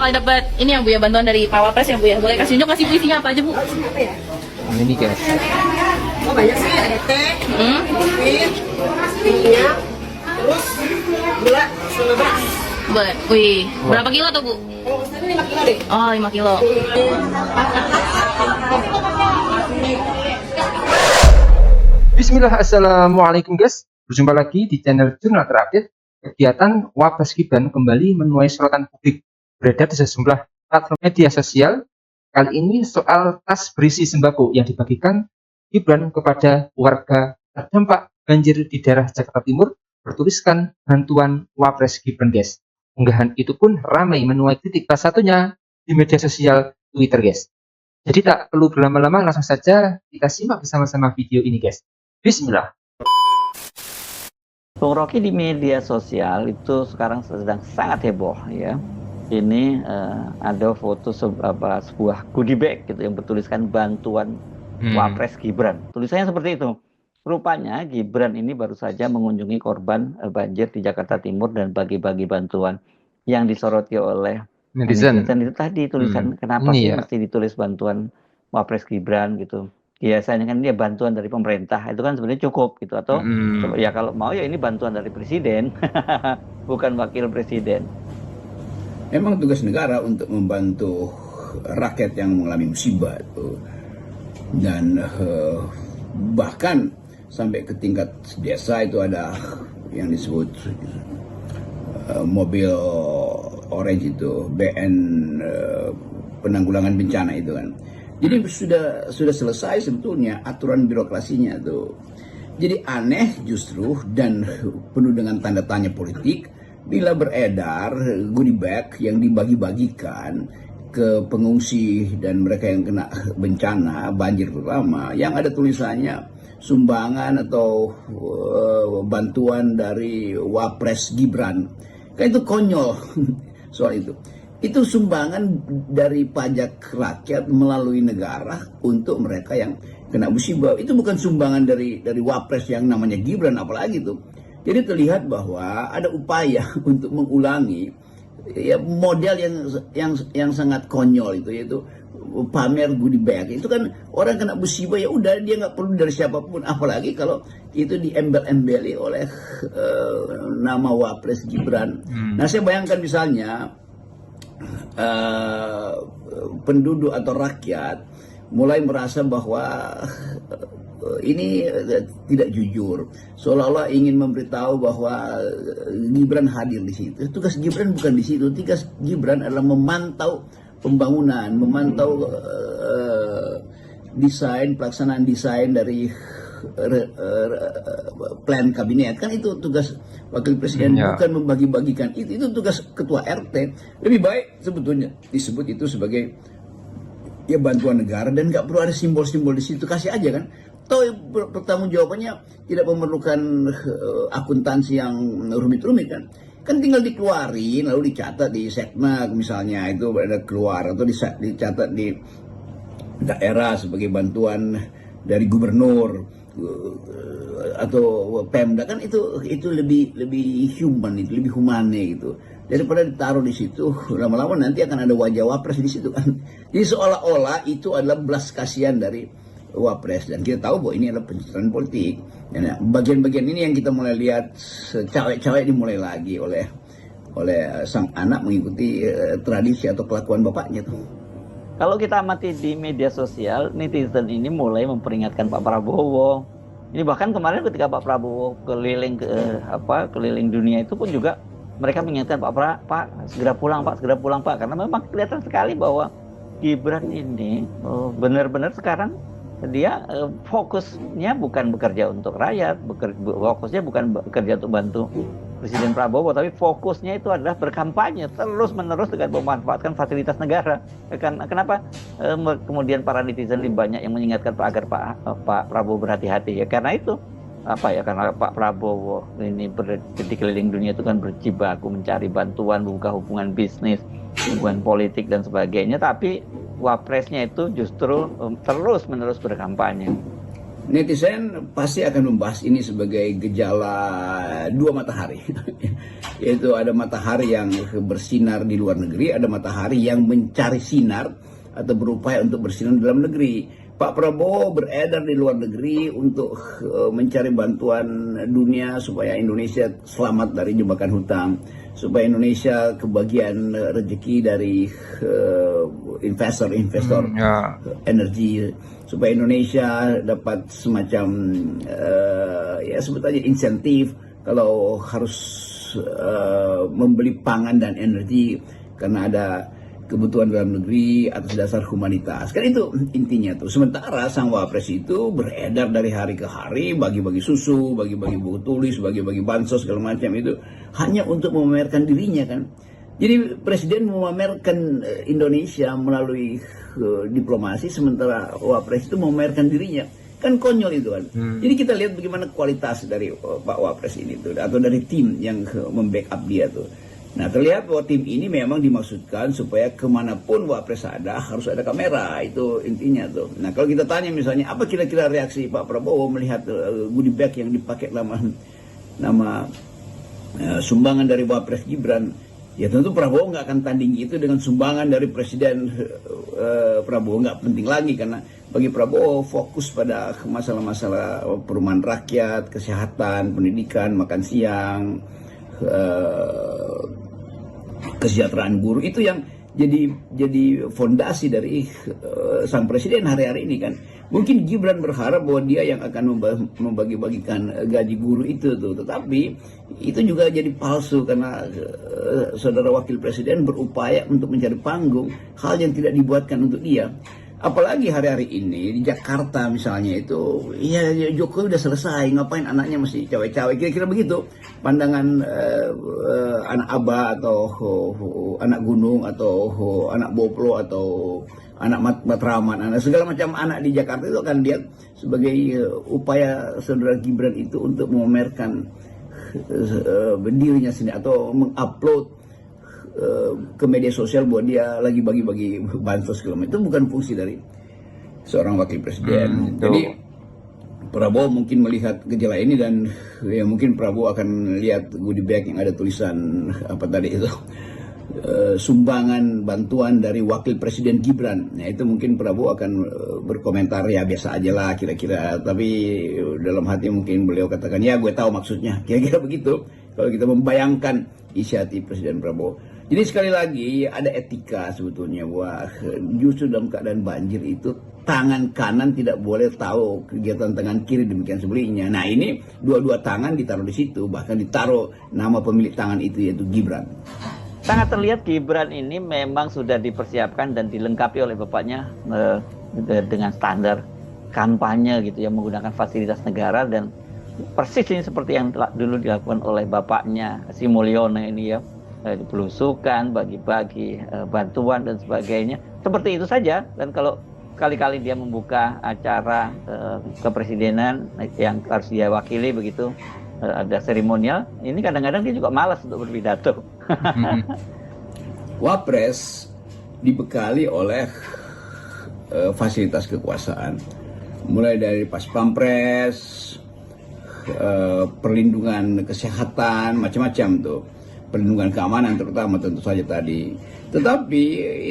bakal dapat ini ya Bu ya, bantuan dari Pak Wapres ya Bu ya. Boleh kasih tunjuk kasih isinya apa aja Bu? Ini guys. Oh banyak sih, ada teh, kopi, minyak, terus gula, sama beras. Boleh. Wih, berapa kilo tuh Bu? Oh, ini 5 kilo deh. Oh, 5 kilo. Bismillah, assalamualaikum guys. Berjumpa lagi di channel Jurnal Terupdate. Kegiatan Wapres Gibran kembali menuai sorotan publik beredar di sejumlah platform media sosial. Kali ini soal tas berisi sembako yang dibagikan Gibran kepada warga terdampak banjir di daerah Jakarta Timur bertuliskan bantuan Wapres Gibran guys. Unggahan itu pun ramai menuai kritik, salah satunya di media sosial Twitter guys. Jadi tak perlu berlama-lama, langsung saja kita simak bersama-sama video ini guys. Bismillah. Bung Rocky di media sosial itu sekarang sedang sangat heboh ya. Ini ada foto sebuah goodie bag gitu yang bertuliskan bantuan Wapres Gibran. Tulisannya seperti itu. Rupanya Gibran ini baru saja mengunjungi korban banjir di Jakarta Timur dan bagi-bagi bantuan. Yang disoroti oleh netizen itu tadi tulisan kenapa sih mesti ditulis bantuan Wapres Gibran gitu. Biasanya kan dia bantuan dari pemerintah, itu kan sebenarnya cukup gitu. Atau ya kalau mau ya ini bantuan dari presiden, bukan wakil presiden. Memang tugas negara untuk membantu rakyat yang mengalami musibah itu. Dan bahkan sampai ke tingkat desa itu ada yang disebut mobil orange itu, BN penanggulangan bencana itu kan. Jadi sudah selesai sebetulnya aturan birokrasinya tuh. Jadi aneh justru dan penuh dengan tanda tanya politik bila beredar goodie bag yang dibagi-bagikan ke pengungsi dan mereka yang kena bencana banjir terutama, yang ada tulisannya sumbangan atau bantuan dari Wapres Gibran. Kan itu konyol soal itu. Itu sumbangan dari pajak rakyat melalui negara untuk mereka yang kena musibah. Itu bukan sumbangan dari Wapres yang namanya Gibran apalagi itu. Jadi terlihat bahwa ada upaya untuk mengulangi ya model yang sangat konyol itu, yaitu pamer goodie bag. Itu kan orang kena musibah ya udah, dia nggak perlu dari siapapun, apalagi kalau itu diembel-embeli oleh nama Wapres Gibran. Nah, saya bayangkan misalnya penduduk atau rakyat mulai merasa bahwa ini tidak jujur, seolah-olah ingin memberitahu bahwa Gibran hadir di situ. Tugas Gibran bukan di situ. Tugas Gibran adalah memantau pembangunan, memantau pelaksanaan desain dari plan kabinet. Kan itu tugas wakil presiden, bukan membagi-bagikan. Itu tugas ketua RT. Lebih baik sebetulnya disebut itu sebagai ya bantuan negara dan nggak perlu ada simbol-simbol di situ. Kasih aja kan. Toh pertanggungjawabannya tidak memerlukan akuntansi yang rumit-rumit kan. Kan tinggal dikeluarin lalu dicatat di Seknak misalnya, itu ada keluar, atau dicatat di daerah sebagai bantuan dari gubernur atau Pemda. Kan itu lebih human, itu lebih humane gitu, daripada ditaruh di situ. Lama-lama nanti akan ada wajah Wapres di situ kan. Jadi seolah-olah itu adalah belas kasihan dari Wapres, dan kita tahu bahwa ini adalah pencitraan politik. Dan bagian-bagian ini yang kita mulai lihat cawe-cawe dimulai lagi oleh sang anak mengikuti tradisi atau kelakuan bapaknya tuh. Kalau kita amati di media sosial, netizen ini mulai memperingatkan Pak Prabowo. Ini bahkan kemarin ketika Pak Prabowo keliling dunia itu pun juga mereka mengingatkan Pak segera pulang Pak, karena memang kelihatan sekali bahwa Gibran ini benar-benar sekarang dia fokusnya bukan bekerja untuk rakyat, fokusnya bukan bekerja untuk bantu Presiden Prabowo, tapi fokusnya itu adalah berkampanye terus-menerus dengan memanfaatkan fasilitas negara. Kenapa kemudian para netizen lebih banyak yang mengingatkan agar Pak Prabowo berhati-hati? Ya karena itu karena Pak Prabowo ini di keliling dunia itu kan berjibaku mencari bantuan, buka hubungan bisnis, hubungan politik dan sebagainya, tapi Wapresnya itu justru terus-menerus berkampanye. netizen pasti akan membahas ini sebagai gejala dua matahari. Yaitu ada matahari yang bersinar di luar negeri, ada matahari yang mencari sinar atau berupaya untuk bersinar di dalam negeri. Pak Prabowo beredar di luar negeri untuk mencari bantuan dunia supaya Indonesia selamat dari jebakan hutang, supaya Indonesia kebagian rezeki dari investor energi, supaya Indonesia dapat semacam ya sebut aja insentif kalau harus membeli pangan dan energi karena ada kebutuhan dalam negeri atas dasar humanitas. Kan itu intinya tuh. Sementara sang wapres itu beredar dari hari ke hari, bagi-bagi susu, bagi-bagi buku tulis, bagi-bagi bansos segala macam itu hanya untuk memamerkan dirinya kan. Jadi presiden memamerkan Indonesia melalui diplomasi, sementara wapres itu memamerkan dirinya. Kan konyol itu kan. Jadi kita lihat bagaimana kualitas dari Pak Wapres ini tuh, atau dari tim yang membackup dia tuh. Nah, terlihat bahwa tim ini memang dimaksudkan supaya kemanapun Wapres ada harus ada kamera, itu intinya tuh. Nah, kalau kita tanya misalnya apa kira-kira reaksi Pak Prabowo melihat goodie bag yang dipakai nama sumbangan dari Wapres Gibran, ya tentu Prabowo nggak akan tandingi itu dengan sumbangan dari Presiden Prabowo, nggak penting lagi karena bagi Prabowo fokus pada masalah-masalah perumahan rakyat, kesehatan, pendidikan, makan siang, kesejahteraan guru, itu yang jadi fondasi dari sang presiden hari-hari ini kan. Mungkin Gibran berharap bahwa dia yang akan membagi-bagikan gaji guru itu tuh, tetapi itu juga jadi palsu karena saudara wakil presiden berupaya untuk mencari panggung hal yang tidak dibuatkan untuk dia. Apalagi hari-hari ini di Jakarta misalnya itu, ya Jokowi udah selesai, ngapain anaknya masih cawe-cawe, kira-kira begitu pandangan anak Aba atau anak Gunung atau anak Boplo atau anak Matraman, anak segala macam anak di Jakarta itu akan lihat sebagai upaya saudara Gibran itu untuk memamerkan dirinya sendiri atau mengupload ke media sosial bahwa dia lagi bagi-bagi bansos segala macam. Itu bukan fungsi dari seorang wakil presiden. Jadi Prabowo mungkin melihat gejala ini dan ya mungkin Prabowo akan lihat goodie bag yang ada tulisan apa tadi itu sumbangan bantuan dari wakil presiden Gibran. Nah itu mungkin Prabowo akan berkomentar ya biasa aja lah kira-kira, tapi dalam hati mungkin beliau katakan ya gue tahu maksudnya, kira-kira begitu kalau kita membayangkan isi hati Presiden Prabowo. Jadi sekali lagi ada etika sebetulnya, wah justru dalam keadaan banjir itu tangan kanan tidak boleh tahu kegiatan tangan kiri, demikian sebaliknya. Nah ini dua-dua tangan ditaruh di situ, bahkan ditaruh nama pemilik tangan itu yaitu Gibran. Sangat terlihat Gibran ini memang sudah dipersiapkan dan dilengkapi oleh bapaknya dengan standar kampanye gitu ya, menggunakan fasilitas negara dan persis ini seperti yang dulu dilakukan oleh bapaknya Si Mulyono ini ya, belusukan, bagi-bagi bantuan dan sebagainya, seperti itu saja. Dan kalau kali-kali dia membuka acara kepresidenan yang harus dia wakili begitu, ada seremonial, ini kadang-kadang dia juga malas untuk berpidato. Wapres dibekali oleh fasilitas kekuasaan, mulai dari pas pampres, perlindungan kesehatan, macam-macam tuh, perlindungan keamanan terutama tentu saja tadi. Tetapi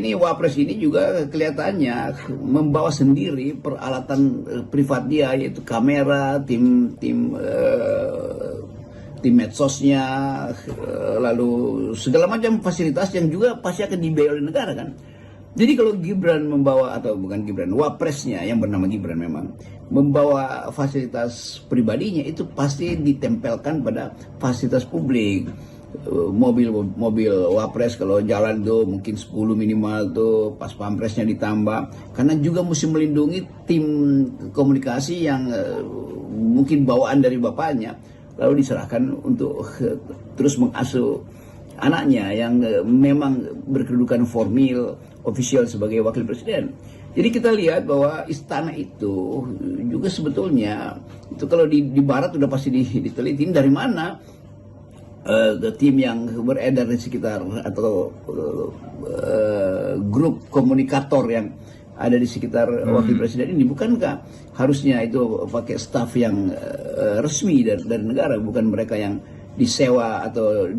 ini Wapres ini juga kelihatannya membawa sendiri peralatan privat dia, yaitu kamera, tim medsosnya, lalu segala macam fasilitas yang juga pasti akan dibayar oleh negara kan. Jadi kalau Gibran membawa, atau bukan Gibran, Wapresnya yang bernama Gibran memang membawa fasilitas pribadinya, itu pasti ditempelkan pada fasilitas publik. Mobil Wapres kalau jalan tuh mungkin 10 minimal tuh, pas pampresnya ditambah, karena juga mesti melindungi tim komunikasi yang mungkin bawaan dari bapaknya, lalu diserahkan untuk terus mengasuh anaknya yang memang berkedudukan formil ofisial sebagai wakil presiden. Jadi kita lihat bahwa istana itu juga sebetulnya itu kalau di barat udah pasti diteliti dari mana tim yang beredar di sekitar atau grup komunikator yang ada di sekitar wakil presiden ini. Bukankah harusnya itu pakai staf yang resmi dari negara, bukan mereka yang disewa atau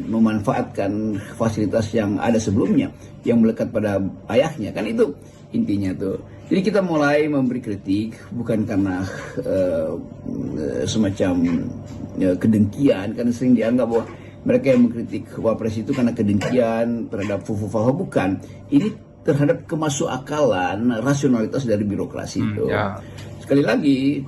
memanfaatkan fasilitas yang ada sebelumnya yang melekat pada ayahnya, kan itu intinya tuh. Jadi kita mulai memberi kritik bukan karena semacam kedengkian, karena sering dianggap bahwa mereka yang mengkritik Wapres itu karena kedengkian terhadap Fufufahwa. Bukan, ini terhadap kemasukakalan rasionalitas dari birokrasi itu. Sekali lagi,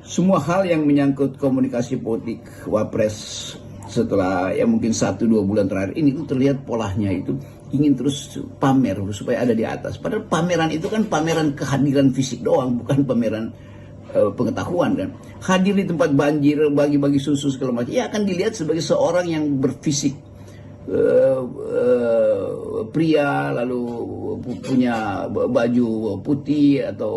semua hal yang menyangkut komunikasi politik Wapres setelah ya mungkin 1-2 bulan terakhir ini itu terlihat polanya itu ingin terus pamer supaya ada di atas. Padahal pameran itu kan pameran kehadiran fisik doang, bukan pameran pengetahuan kan. Hadir di tempat banjir, bagi-bagi susu segala macam, ya akan dilihat sebagai seorang yang berfisik pria, lalu punya baju putih atau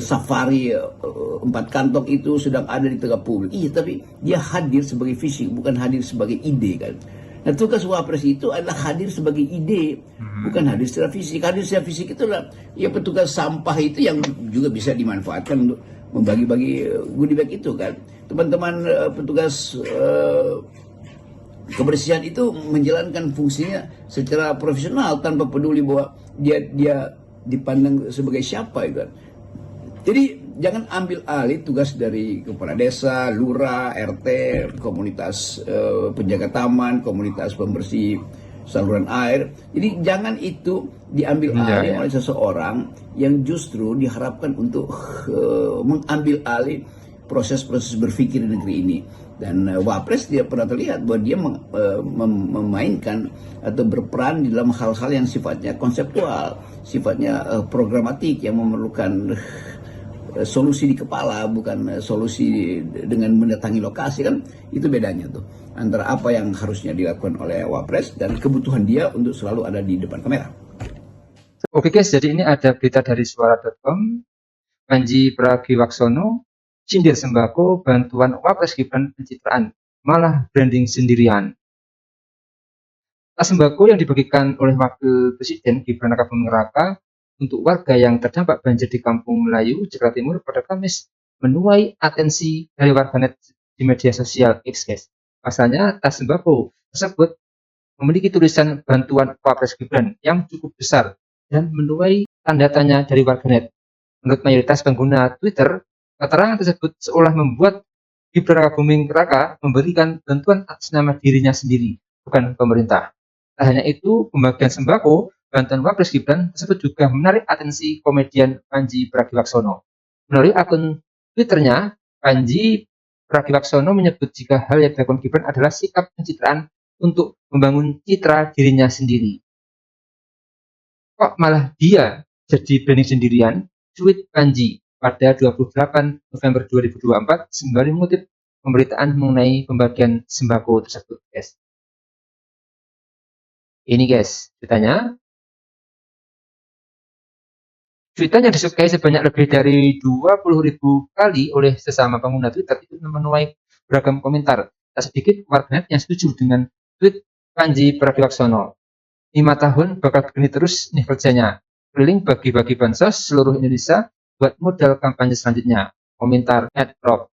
safari 4 kantong itu sedang ada di tengah publik. Iya, tapi dia hadir sebagai fisik, bukan hadir sebagai ide kan. Nah, tugas Wapres itu adalah hadir sebagai ide, bukan hadir secara fisik. Hadir secara fisik itu adalah ya petugas sampah itu yang juga bisa dimanfaatkan untuk membagi-bagi goodie bag itu kan. Teman-teman petugas kebersihan itu menjalankan fungsinya secara profesional tanpa peduli bahwa dia dipandang sebagai siapa itu kan. Jadi jangan ambil alih tugas dari kepala desa, lurah, RT, komunitas penjaga taman, komunitas pembersih saluran air. Jadi jangan itu diambil alih oleh seseorang yang justru diharapkan untuk mengambil alih proses-proses berpikir di negeri ini. Dan Wapres tidak pernah terlihat bahwa dia memainkan atau berperan di dalam hal-hal yang sifatnya konseptual, sifatnya programatik yang memerlukan solusi di kepala, bukan solusi dengan mendatangi lokasi kan. Itu bedanya tuh antara apa yang harusnya dilakukan oleh Wapres dan kebutuhan dia untuk selalu ada di depan kamera. Oke guys, jadi ini ada berita dari suara.com. Panji Pragiwaksono sindir sembako bantuan Wapres Gibran pencitraan, malah branding sendirian. Tas sembako yang dibagikan oleh Wakil Presiden Gibran Rakabuming Raka untuk warga yang terdampak banjir di Kampung Melayu, Jakarta Timur pada Kamis menuai atensi dari warganet di media sosial X guys. Pasalnya tas sembako tersebut memiliki tulisan bantuan Wapres Gibran yang cukup besar dan menuai tanda tanya dari warganet. Menurut mayoritas pengguna Twitter, keterangan tersebut seolah membuat Gibran Rakabuming Raka memberikan bantuan atas nama dirinya sendiri, bukan pemerintah. Tak hanya itu, pembagian sembako bantuan Wapres Gibran tersebut juga menarik atensi komedian Panji Pragiwaksono. Melalui akun Twitternya, Panji Pragiwaksono menyebut jika hal yang dilakukan Gibran adalah sikap pencitraan untuk membangun citra dirinya sendiri. Kok malah dia jadi branding sendirian? Tweet Panji pada 28 November 2024 sembari mengutip pemberitaan mengenai pembagian sembako tersebut, guys. Ini guys, Tweetannya disukai sebanyak lebih dari 20.000 kali oleh sesama pengguna Twitter itu menuai beragam komentar. Tak sedikit warganet yang setuju dengan tweet Panji Pragiwaksono. 5 tahun bakal begini terus nih kerjanya. Keliling bagi-bagi bansos seluruh Indonesia buat modal kampanye selanjutnya. Komentar @rob.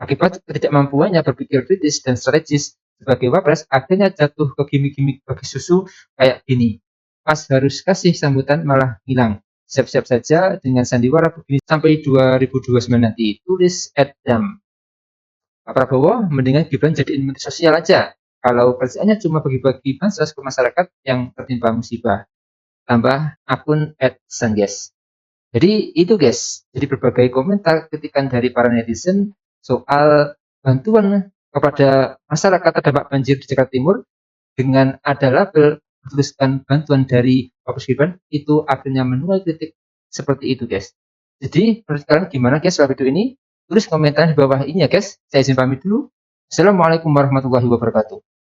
Akibat ketidakmampuannya berpikir kritis dan strategis sebagai Wapres, akhirnya jatuh ke gimmick-gimmick bagi susu kayak gini. Pas harus kasih sambutan malah hilang. Siap-siap saja dengan sandiwara begini sampai 2029 nanti. Tulis @dam. Pak Prabowo mendingan Gibran jadiin menteri sosial aja. Kalau kerjaannya cuma bagi-bagi bansos ke masyarakat yang tertimpa musibah. Tambah akun @sangges. Jadi itu guys. Jadi berbagai komentar kritikan dari para netizen soal bantuan kepada masyarakat terdampak banjir di Jakarta Timur dengan ada label bertuliskan bantuan dari Wapres Gibran itu akhirnya menuai kritik seperti itu guys. Jadi menurut kalian gimana guys soal video ini? Tulis komentar di bawah ini ya guys. Saya izin pamit dulu. Assalamualaikum warahmatullahi wabarakatuh.